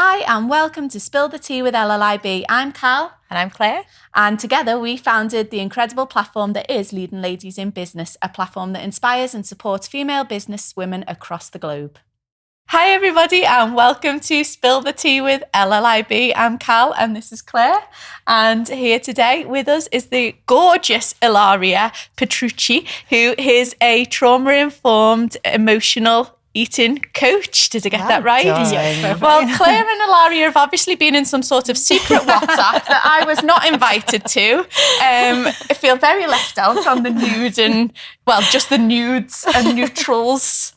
Hi and welcome to Spill the Tea with LLIB. I'm Cal. And I'm Claire. And together we founded the incredible platform that is Leading Ladies in Business, a platform that inspires and supports female business women across the globe. Hi everybody and welcome to Spill the Tea with LLIB. I'm Cal and this is Claire. And here today with us is the gorgeous Ilaria Petrucci, who is a trauma-informed emotional eating coach. Did I get that right? Yes, well, Claire and Ilaria have obviously been in some sort of secret WhatsApp that I was not invited to. I feel very left out on the nude and, well, just the nudes and neutrals.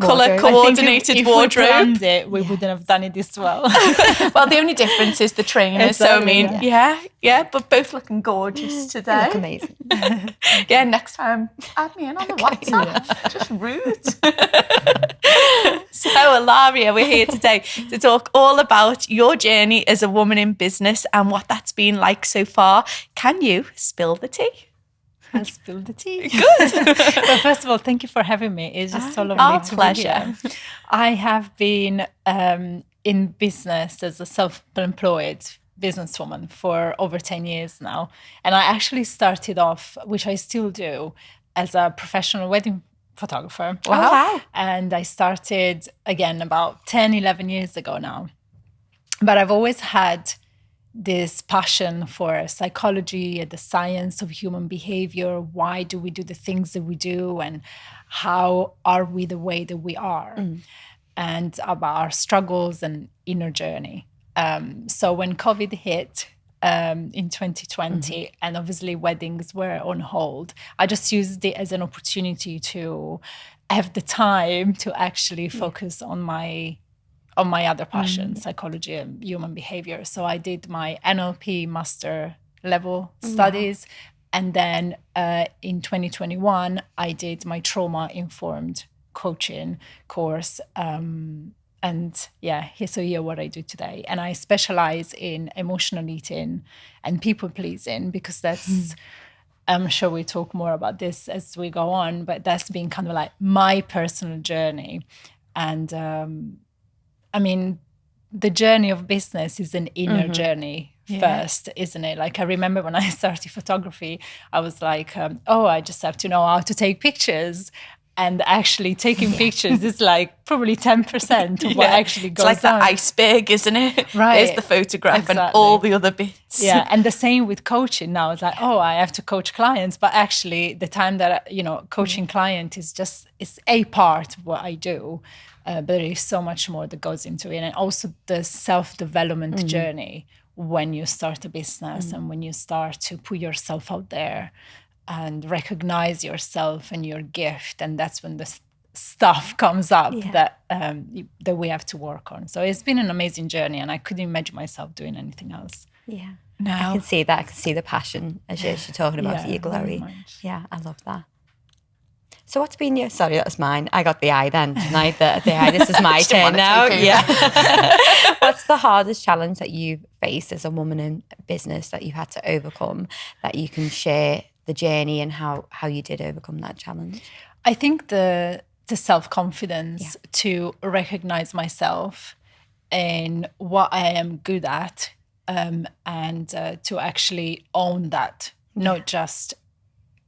Colour coordinated wardrobe. If we planned it, we wouldn't have done it this well. Well, the only difference is the trainers. Exactly, so, yeah, but both looking gorgeous today. You look amazing. Yeah, next time, add me in on the WhatsApp. Just rude. So, Ilaria, we're here today to talk all about your journey as a woman in business and what that's been like so far. Can you spill the tea? I'll spill the tea. Good. Well, first of all, thank you for having me. It's just so lovely Our to pleasure. be here. I have been in business as a self-employed businesswoman for over 10 years now. And I actually started off, which I still do, as a professional wedding photographer. Wow. And I started, again, about 10, 11 years ago now. But I've always had this passion for psychology and the science of human behavior. Why do we do the things that we do? And how are we the way that we are? And about our struggles and inner journey. So when COVID hit in 2020, and obviously weddings were on hold, I just used it as an opportunity to have the time to actually focus on my other passion, psychology and human behavior. So I did my NLP master level studies. And then in 2021, I did my trauma-informed coaching course. Here what I do today. And I specialize in emotional eating and people pleasing because that's, I'm sure we talk more about this as we go on, but that's been kind of like my personal journey. And I mean, the journey of business is an inner journey first, isn't it? Like I remember when I started photography, I was like, I just have to know how to take pictures. And actually taking pictures is like probably 10% of what actually goes on. It's like the iceberg, isn't it? Right. There's the photograph and all the other bits. Yeah, and the same with coaching now. It's like, I have to coach clients. But actually the time that, coaching client is it's a part of what I do. But there is so much more that goes into it. And also the self-development journey when you start a business and when you start to put yourself out there and recognize yourself and your gift. And that's when the stuff comes up that we have to work on. So it's been an amazing journey and I couldn't imagine myself doing anything else. Yeah. No. I can see that. I can see the passion as you're talking about your glory. Yeah, I love that. So what's been your, sorry, that was mine. I got the eye then tonight. The eye, this is my turn now. Yeah. What's the hardest challenge that you've faced as a woman in business that you've had to overcome that you can share the journey and how you did overcome that challenge? I think the self-confidence to recognize myself and what I am good at and to actually own that, not just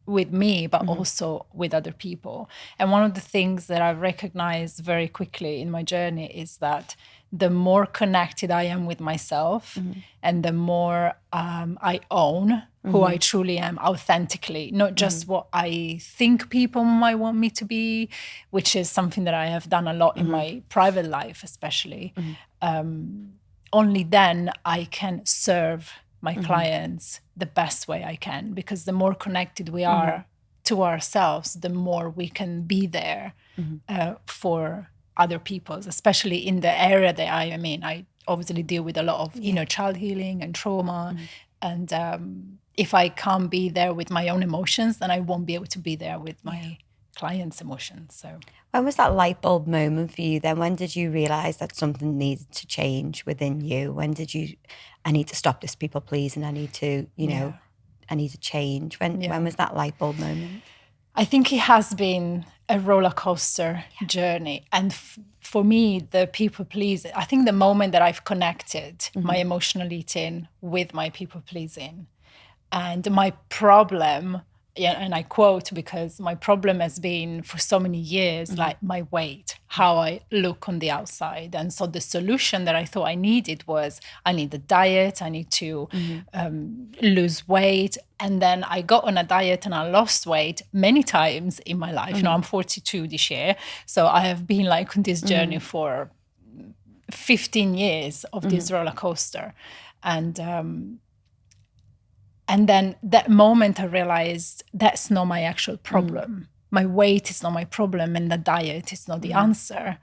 with me, but also with other people. And one of the things that I've recognized very quickly in my journey is that the more connected I am with myself and the more I own who I truly am authentically, not just what I think people might want me to be, which is something that I have done a lot in my private life, especially. Only then I can serve my clients the best way I can, because the more connected we are to ourselves, the more we can be there for other people, especially in the area that I am in. I obviously deal with a lot of inner child healing and trauma. And if I can't be there with my own emotions, then I won't be able to be there with my clients' emotions. So when was that light bulb moment for you then? When did you realize that something needed to change within you? When did you, I need to stop this people pleasing, I need to, I need to change? When was that light bulb moment? I think it has been a roller coaster journey. And for me, the people pleasing, I think the moment that I've connected my emotional eating with my people pleasing, and my problem, and I quote, because my problem has been for so many years, like my weight, how I look on the outside. And so the solution that I thought I needed was, I need a diet, I need to lose weight. And then I got on a diet and I lost weight many times in my life. You know, I'm 42 this year. So I have been like on this journey for 15 years of this roller coaster. And then that moment I realized that's not my actual problem. My weight is not my problem, and the diet is not the answer.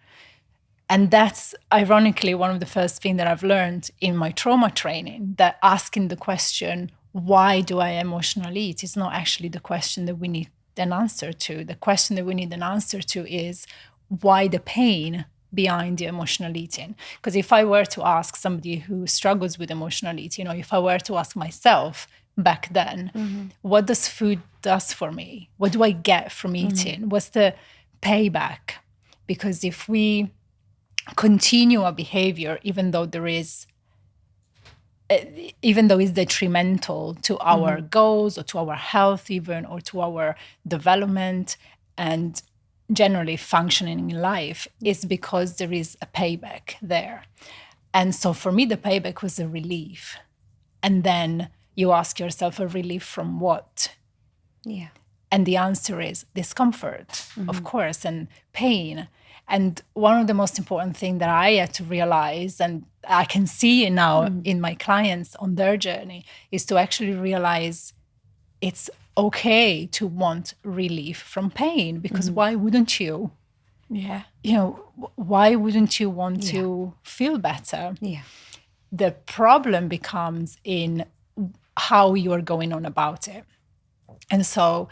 And that's ironically one of the first things that I've learned in my trauma training, that asking the question, why do I emotionally eat, is not actually the question that we need an answer to. The question that we need an answer to is, why the pain behind the emotional eating? Because if I were to ask somebody who struggles with emotional eating, or if I were to ask myself back then, what does food does for me? What do I get from eating? What's the payback? Because if we continue a behavior, even though it's detrimental to our goals or to our health even, or to our development and generally functioning in life, is because there is a payback there. And so for me, the payback was a relief. And then you ask yourself, a relief from what? Yeah. And the answer is discomfort, of course, and pain. And one of the most important things that I had to realize, and I can see now in my clients on their journey, is to actually realize it's okay to want relief from pain, because why wouldn't you? Yeah. You know, why wouldn't you want to feel better? Yeah. The problem becomes in how you are going on about it. And so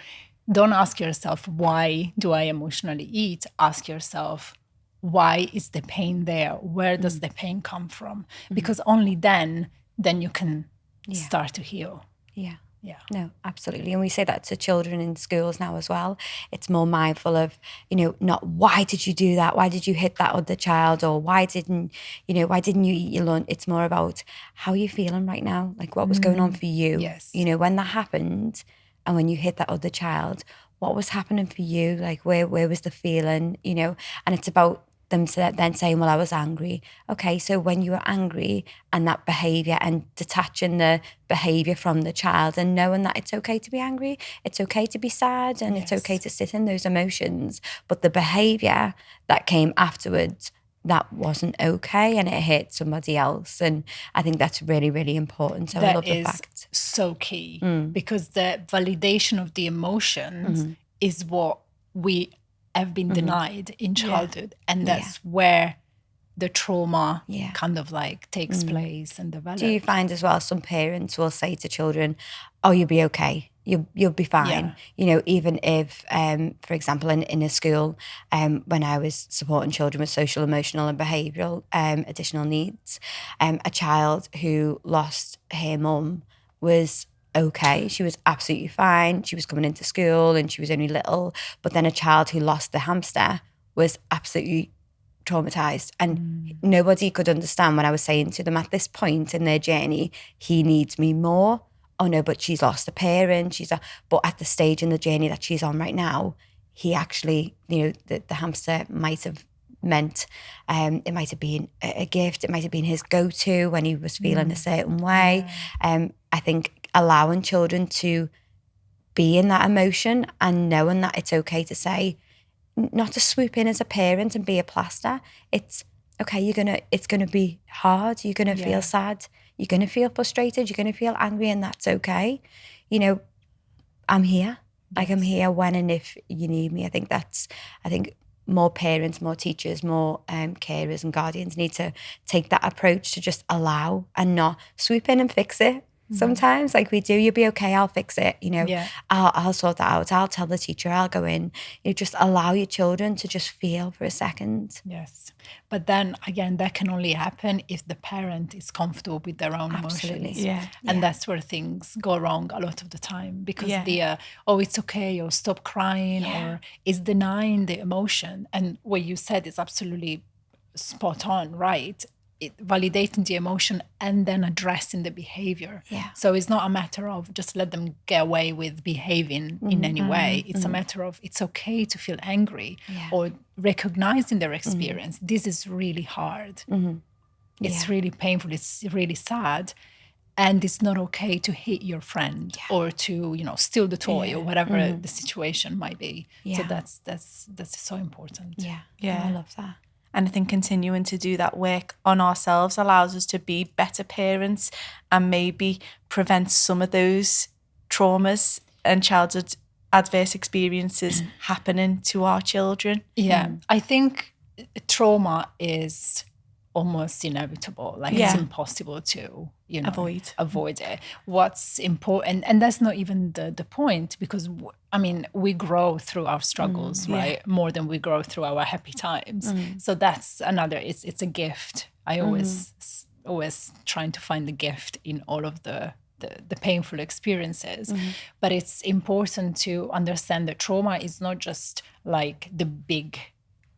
don't ask yourself, why do I emotionally eat? Ask yourself, why is the pain there? Where does the pain come from? Because only then you can start to heal. Yeah. Yeah. No, absolutely. And we say that to children in schools now as well. It's more mindful of, not why did you do that? Why did you hit that other child? Or why didn't you eat your lunch? It's more about how you're feeling right now. Like, what was going on for you? Yes. When that happened and when you hit that other child, what was happening for you? Like, where was the feeling, And it's about them then saying, well, I was angry. Okay, so when you were angry and that behaviour, and detaching the behaviour from the child and knowing that it's okay to be angry, it's okay to be sad, and it's okay to sit in those emotions. But the behaviour that came afterwards, that wasn't okay, and it hit somebody else. And I think that's really, really important. So I love the fact. So key, because the validation of the emotions is what we have been denied in childhood. And that's where the trauma kind of like takes place and develops. Do you find as well, some parents will say to children, oh, you'll be okay, you'll be fine. Even if, for example, in a school, when I was supporting children with social, emotional and behavioural additional needs, a child who lost her mum was okay. She was absolutely fine. She was coming into school and she was only little. But then a child who lost the hamster was absolutely traumatized. And nobody could understand when I was saying to them, at this point in their journey, he needs me more. Oh no, but she's lost a parent. But at the stage in the journey that she's on right now, he actually, the hamster might have meant, it might have been a gift. It might have been his go-to when he was feeling a certain way. I think allowing children to be in that emotion and knowing that it's okay to say, not to swoop in as a parent and be a plaster. It's okay, it's gonna be hard, you're gonna feel sad, you're gonna feel frustrated, you're gonna feel angry, and that's okay. I'm here. Like, I'm here when and if you need me. I think more parents, more teachers, more carers and guardians need to take that approach to just allow and not swoop in and fix it. sometimes. Like we do, you'll be okay, I'll fix it, you know, Yeah. I'll sort that out, I'll tell the teacher, I'll go in. You just allow your children to just feel for a second. Yes. But then again, that can only happen if the parent is comfortable with their own Absolutely. emotions. Yeah. And that's where things go wrong a lot of the time, because Yeah. the, oh, it's okay, or stop crying, or is denying the emotion. And what you said is absolutely spot on, right? Validating the emotion and then addressing the behavior. Yeah. So it's not a matter of just let them get away with behaving in any way. It's a matter of it's okay to feel angry or recognizing their experience. This is really hard. It's really painful. It's really sad. And it's not okay to hit your friend or to, you know, steal the toy or whatever the situation might be. So that's so important. Yeah. I love that. And I think continuing to do that work on ourselves allows us to be better parents and maybe prevent some of those traumas and childhood adverse experiences happening to our children. Yeah, I think trauma is almost inevitable. Like it's impossible to, you know, avoid it. What's important, and that's not even the point, because I mean, we grow through our struggles, right? More than we grow through our happy times. So that's another. It's a gift. I always trying to find the gift in all of the painful experiences. But it's important to understand that trauma is not just like the big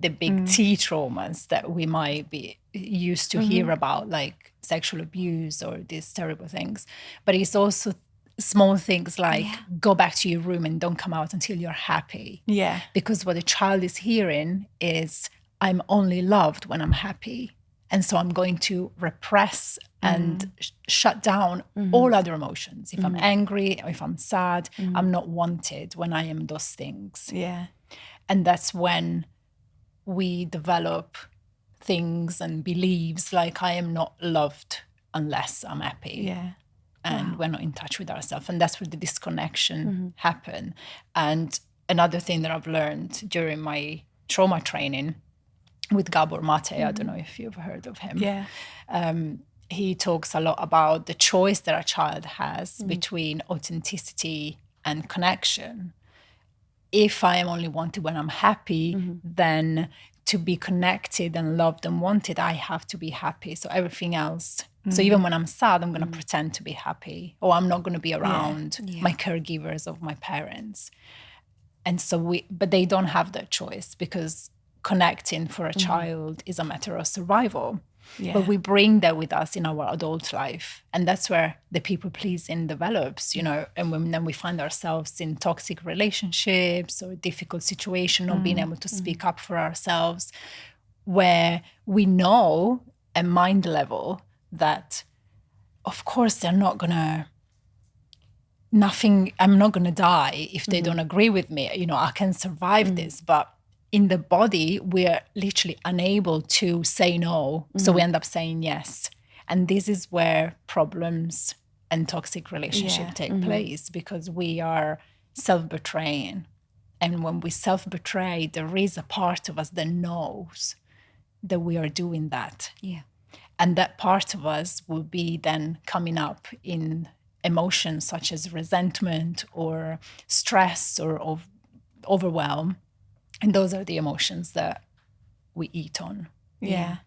T traumas that we might be used to hear about, like sexual abuse or these terrible things. But it's also small things like go back to your room and don't come out until you're happy. Yeah. Because what the child is hearing is, I'm only loved when I'm happy. And so I'm going to repress and shut down all other emotions. If I'm angry, or if I'm sad, I'm not wanted when I am those things. Yeah. And that's when we develop things and beliefs like, I am not loved unless I'm happy. Yeah. And we're not in touch with ourselves. And that's where the disconnection happen. And another thing that I've learned during my trauma training with Gabor Mate, I don't know if you've heard of him. Yeah. He talks a lot about the choice that a child has between authenticity and connection. If I am only wanted when I'm happy, then to be connected and loved and wanted, I have to be happy. So everything else. So even when I'm sad, I'm going to pretend to be happy, or I'm not going to be around my caregivers of my parents. And so but they don't have that choice, because connecting for a child is a matter of survival. Yeah. But we bring that with us in our adult life. And that's where the people pleasing develops, you know, and then we find ourselves in toxic relationships or difficult situation, not being able to speak up for ourselves, where we know at mind level that, of course, they're not going to, I'm not going to die if they don't agree with me. You know, I can survive this, but in the body, we're literally unable to say no. So we end up saying yes. And this is where problems and toxic relationships take place, because we are self-betraying. And when we self-betray, there is a part of us that knows that we are doing that. Yeah. And that part of us will be then coming up in emotions such as resentment or stress or overwhelm. And those are the emotions that we eat on. Yeah.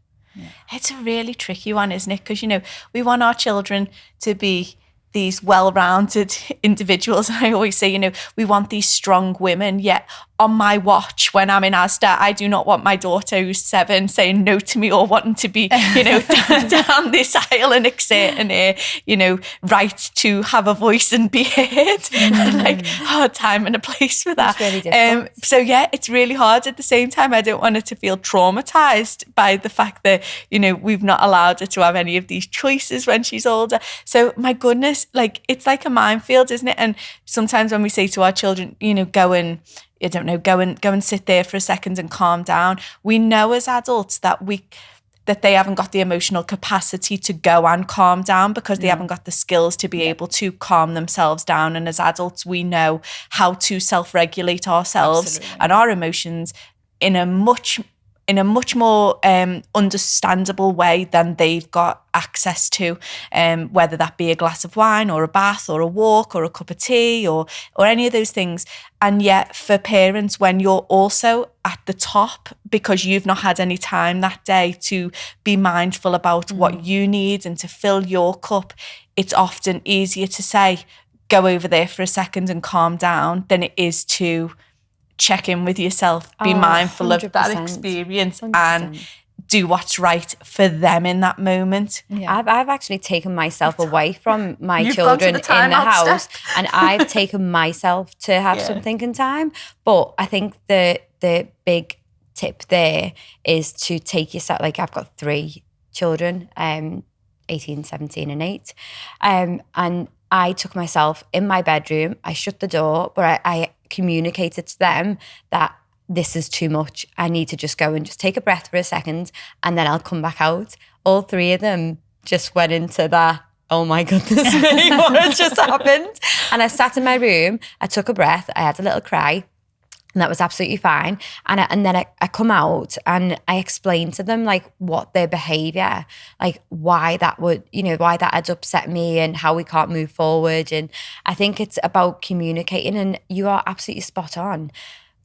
It's a really tricky one, isn't it? Because, you know, we want our children to be these well-rounded individuals. And I always say, you know, we want these strong women, yet on my watch when I'm in Asda, I do not want my daughter who's 7 saying no to me or wanting to be, you know, down this aisle and exerting a, you know, right to have a voice and be heard. Like, hard time and a place for that. It's really difficult. So yeah, it's really hard. At the same time, I don't want her to feel traumatized by the fact that, you know, we've not allowed her to have any of these choices when she's older. So my goodness, like, it's like a minefield, isn't it? And sometimes when we say to our children, you know, go and sit there for a second and calm down, we know as adults that they haven't got the emotional capacity to go and calm down, because they haven't got the skills to be able to calm themselves down. And as adults, we know how to self-regulate ourselves and our emotions in a much in a much more understandable way than they've got access to, whether that be a glass of wine or a bath or a walk or a cup of tea or any of those things. And yet for parents, when you're also at the top because you've not had any time that day to be mindful about what you need and to fill your cup, it's often easier to say, go over there for a second and calm down, than it is to check in with yourself, be mindful 100%. of that experience 100%. and do what's right for them in that moment. Yeah. I've actually taken myself away from my You've gone to children the in the timeout house step. and I've taken myself to have some thinking time. But I think the big tip there is to take yourself, like I've got 3 children, 18, 17 and 8. And I took myself in my bedroom, I shut the door, but I communicated to them that this is too much. I need to just go and just take a breath for a second and then I'll come back out. All 3 of them just went into that, oh my goodness me, what has just happened? And I sat in my room, I took a breath, I had a little cry, and that was absolutely fine. And then I come out and I explain to them like what their behaviour, like why that would, why that had upset me and how we can't move forward. And I think it's about communicating, and you are absolutely spot on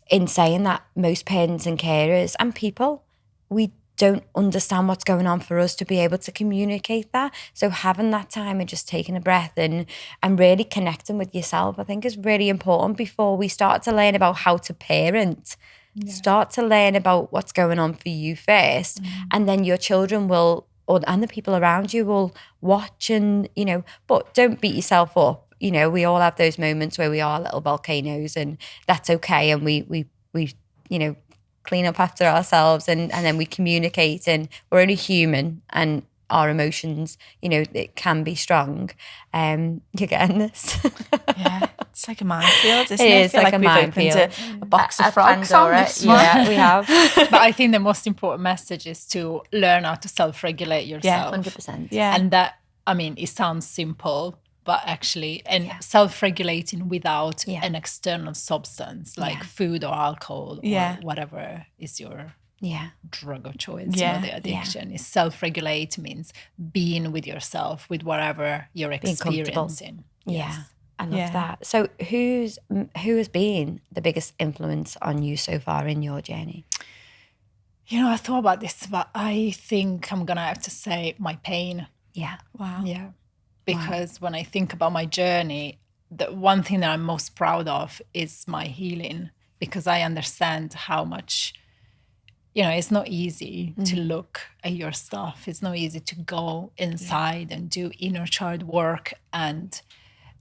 in saying that most parents and carers and people, we don't understand what's going on for us to be able to communicate that. So having that time and just taking a breath and really connecting with yourself, I think is really important before we start to learn about how to parent. Start to learn about what's going on for you first, and then your children will, and the people around you will watch and, but don't beat yourself up. We all have those moments where we are little volcanoes, and that's okay. And we clean up after ourselves and then we communicate, and we're only human and our emotions, it can be strong. You're getting this. Yeah, it's like a minefield, isn't it? It I is feel like a we've minefield. opened a box of frogs Pandora. on this one. Yeah, we have. But I think the most important message is to learn how to self-regulate yourself. 100%. Yeah. And that, it sounds simple, but actually, self-regulating without an external substance like food or alcohol or whatever is your drug of choice, the addiction. Is self-regulate means being with yourself, with whatever you're experiencing. Yeah, I love that. So who has been the biggest influence on you so far in your journey? I thought about this, but I think I'm going to have to say my pain. Yeah. Wow. Yeah. Because when I think about my journey, the one thing that I'm most proud of is my healing, because I understand how much, it's not easy to look at your stuff. It's not easy to go inside and do inner child work and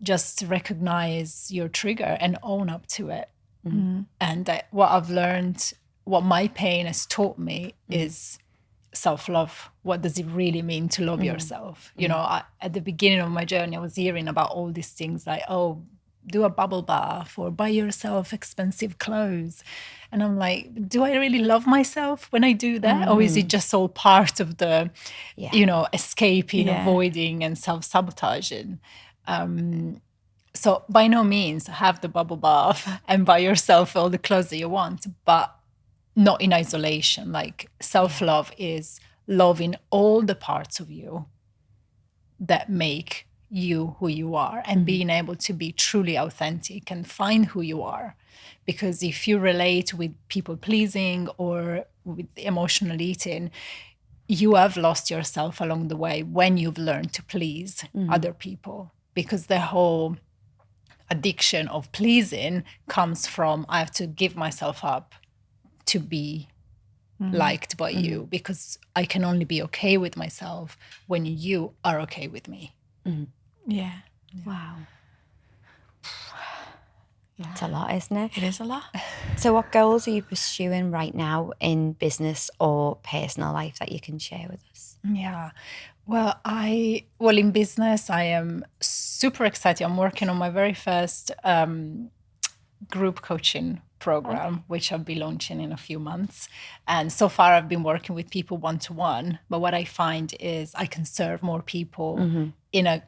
just recognize your trigger and own up to it. And what I've learned, what my pain has taught me is self-love. What does it really mean to love yourself? At the beginning of my journey, I was hearing about all these things like, do a bubble bath or buy yourself expensive clothes. And I'm like, do I really love myself when I do that? Or is it just all part of the, escaping, avoiding and self-sabotaging? So by no means have the bubble bath and buy yourself all the clothes that you want, but not in isolation. Like self-love is loving all the parts of you that make you who you are, and being able to be truly authentic and find who you are. Because if you relate with people pleasing or with emotional eating, you have lost yourself along the way when you've learned to please other people. Because the whole addiction of pleasing comes from, I have to give myself up to be liked by you, because I can only be okay with myself when you are okay with me. Yeah. Wow. It's a lot, isn't it? It is a lot. So what goals are you pursuing right now in business or personal life that you can share with us? Yeah. Well, in business, I am super excited. I'm working on my very first group coaching program, which I'll be launching in a few months. And so far I've been working with people one-to-one, but what I find is I can serve more people in a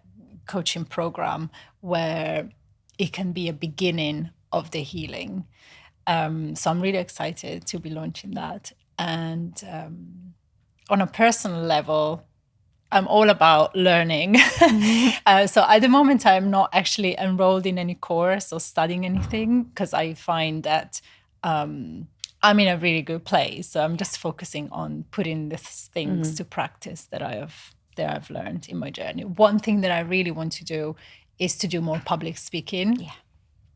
coaching program where it can be a beginning of the healing. So I'm really excited to be launching that. And on a personal level, I'm all about learning. So at the moment, I'm not actually enrolled in any course or studying anything, because I find that I'm in a really good place. So I'm just focusing on putting the things to practice that I've learned in my journey. One thing that I really want to do is to do more public speaking. Yeah.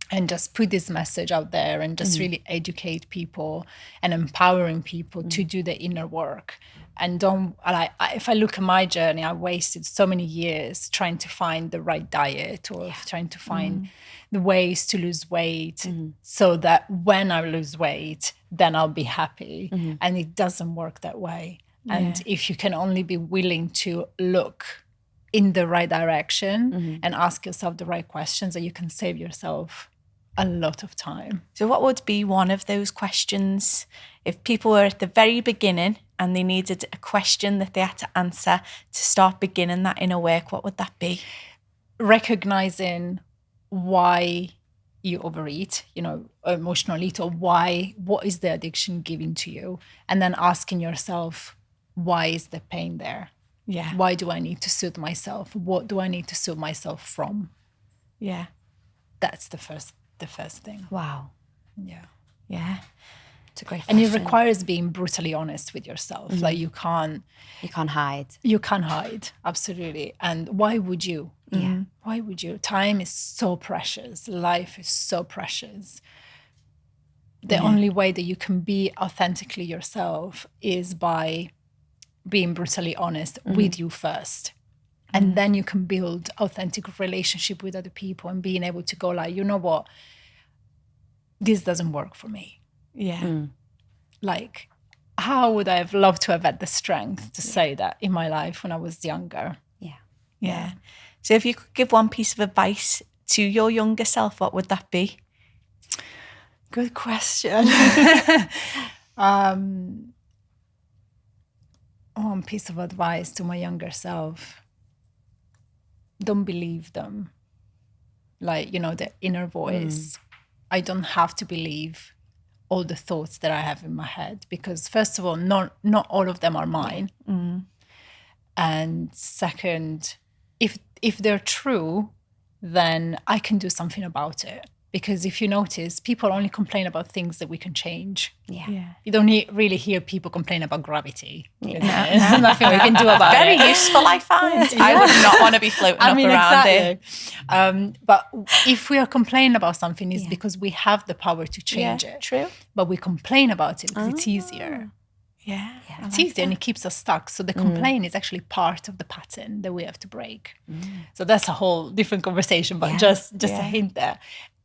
And just put this message out there and just really educate people and empowering people to do the inner work. And if I look at my journey, I wasted so many years trying to find the right diet or trying to find the ways to lose weight so that when I lose weight, then I'll be happy. And it doesn't work that way. And if you can only be willing to look in the right direction and ask yourself the right questions, that you can save yourself a lot of time. So what would be one of those questions if people were at the very beginning and they needed a question that they had to answer to start beginning that inner work? What would that be? Recognizing why you overeat, emotional eat, or what is the addiction giving to you? And then asking yourself, why is the pain there? Yeah. Why do I need to soothe myself? What do I need to soothe myself from? Yeah. That's the first thing. Wow. Yeah. Yeah. It's a great And it question. requires being brutally honest with yourself. Like you can't hide. You can't hide. Absolutely. And why would you? Yeah. Why would you? Time is so precious. Life is so precious. The only way that you can be authentically yourself is by being brutally honest with you first. And then you can build authentic relationship with other people and being able to go like, you know what? This doesn't work for me. Yeah. Like, how would I have loved to have had the strength to say that in my life when I was younger? Yeah. So if you could give one piece of advice to your younger self, what would that be? Good question. One piece of advice to my younger self. Don't believe them. Like, the inner voice. I don't have to believe all the thoughts that I have in my head, because first of all, not all of them are mine. And second, if they're true, then I can do something about it. Because if you notice, people only complain about things that we can change. Yeah. You don't really hear people complain about gravity. There's nothing we can do about it. Very useful, I find. I would not want to be floating up around it. But if we are complaining about something, it's because we have the power to change it. True. But we complain about it because it's easier. Yeah. It's easier and it keeps us stuck. So the complaint is actually part of the pattern that we have to break. So that's a whole different conversation, but just a hint there.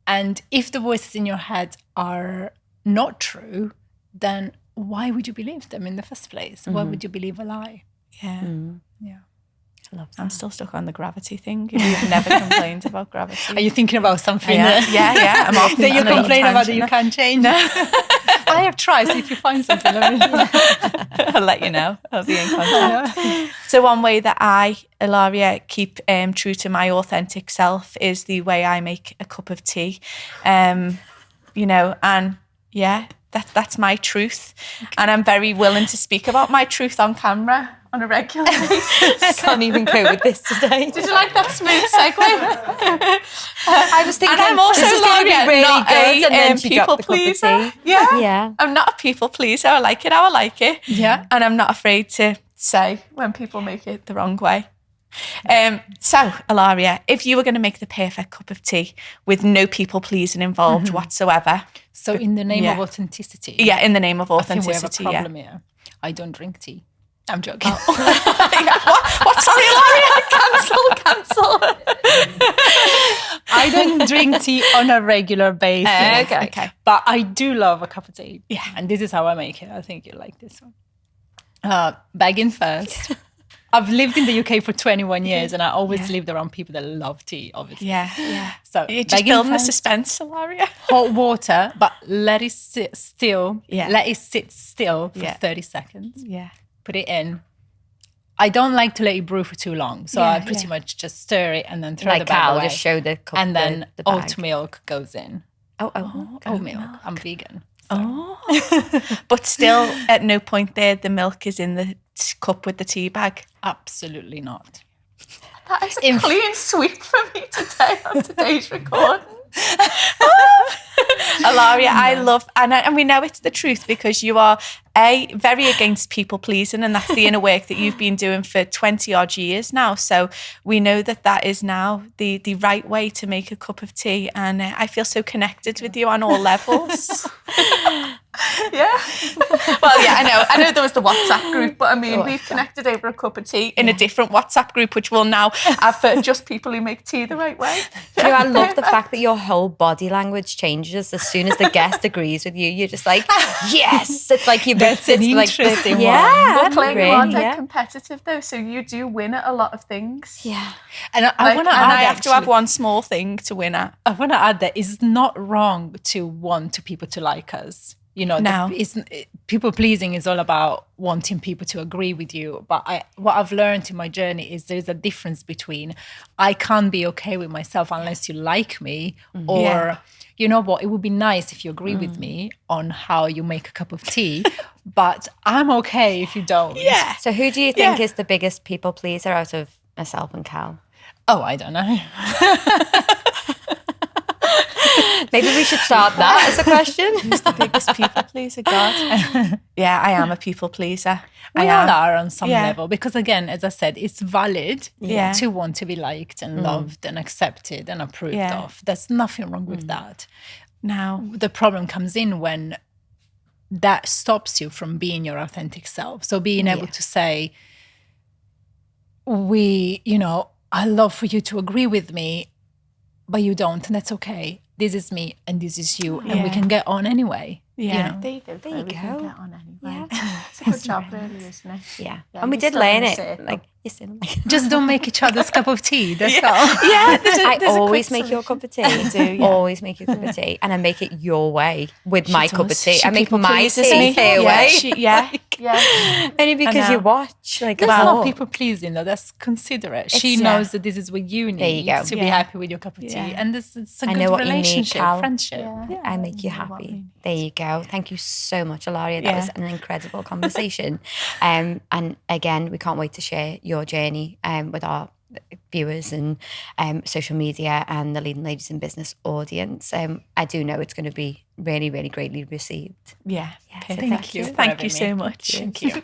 And if the voices in your head are not true, then why would you believe them in the first place? Why would you believe a lie? Yeah. Yeah. I love that. I'm still stuck on the gravity thing. You've never complained about gravity. Are you thinking about something Yeah. I'm off that you on a little complain about that you tangent can't change? I have tried. So if you find something, let me know. I'll let you know. I'll be in contact. So one way that I, Ilaria, keep true to my authentic self is the way I make a cup of tea. And that's my truth. Okay. And I'm very willing to speak about my truth on camera on a regular basis. I can't even cope with this today. Did you like that smooth segue? I was thinking, and I'm also really not good, and then a she people dropped the cup of pleaser. tea. Yeah. I'm not a people pleaser. I like it how I like it. Yeah. And I'm not afraid to say when people make it the wrong way. So, Ilaria, if you were going to make the perfect cup of tea with no people pleasing involved whatsoever. So in the name of authenticity. Yeah, in the name of authenticity. I think we have a problem here. I don't drink tea. I'm joking. What? Sorry, Ilaria. Cancel. I don't drink tea on a regular basis. Okay. But I do love a cup of tea. Yeah. And this is how I make it. I think you like this one. Bag in first. I've lived in the UK for 21 years and I always lived around people that love tea, obviously. Yeah. So you're just building the suspense, Ilaria. Hot water, but let it sit still. Yeah. Let it sit still for 30 seconds. Yeah. Put it in. I don't like to let it brew for too long. So I pretty much just stir it and then throw the bag away. Just show the cup. And then the bag. oat milk goes in. Oh, Oat milk. I'm vegan. But still, at no point there, the milk is in the cup with the tea bag. Absolutely not. That is a clean sweep for me today on today's recording. Ilaria, I love, and we know it's the truth because you are very against people pleasing, and that's the inner work that you've been doing for 20 odd years now. So we know that is now the right way to make a cup of tea, and I feel so connected with you on all levels. Yeah. Well, yeah, I know there was the WhatsApp group, but I mean, we've connected over a cup of tea in a different WhatsApp group, which will now have for just people who make tea the right way. You know, I love the fact that your whole body language changes as soon as the guest agrees with you. You're just like, yes. It's like you've been interesting one. Yeah. Claire, you are dead competitive though, so you do win at a lot of things. Yeah. And I want to add, I have to have one small thing to win at. I want to add that it's not wrong to want people to like us. You know, people pleasing is all about wanting people to agree with you. But what I've learned in my journey is there's a difference between I can't be okay with myself unless you like me, or you know what, it would be nice if you agree with me on how you make a cup of tea, but I'm okay if you don't. Yeah. So who do you think is the biggest people pleaser out of myself and Cal? Oh, I don't know. Maybe we should start that as a question. Who's the biggest people pleaser? God. Yeah, I am a people pleaser. We all are on some level because, again, as I said, it's valid to want to be liked and loved and accepted and approved of. There's nothing wrong with that. Now, the problem comes in when that stops you from being your authentic self. So being able to say, I love for you to agree with me, but you don't, and that's okay. This is me and this is you, and we can get on anyway. Yeah. There you go. There you go. We can get on anyway. It's a good job, really, isn't it? Yeah. And we did learn it. Just don't make each other's cup of tea. That's all. Yeah. I always make your cup of tea. You do, Always make your cup of tea, and I make it your way with my cup of tea. I make people my pleases tea me. her way. Yeah. Only because you watch. That's not people pleasing though. That's considerate. She knows that this is what you need to be happy with your cup of tea, and this is a good relationship, friendship. Yeah. I make you happy. There you go. Thank you so much, Ilaria. That was an incredible conversation. And again, we can't wait to share your journey with our viewers and social media and the Leading Ladies in Business audience. I do know it's going to be really, really greatly received. Yeah. Thank you. Thank you so much. Thank you.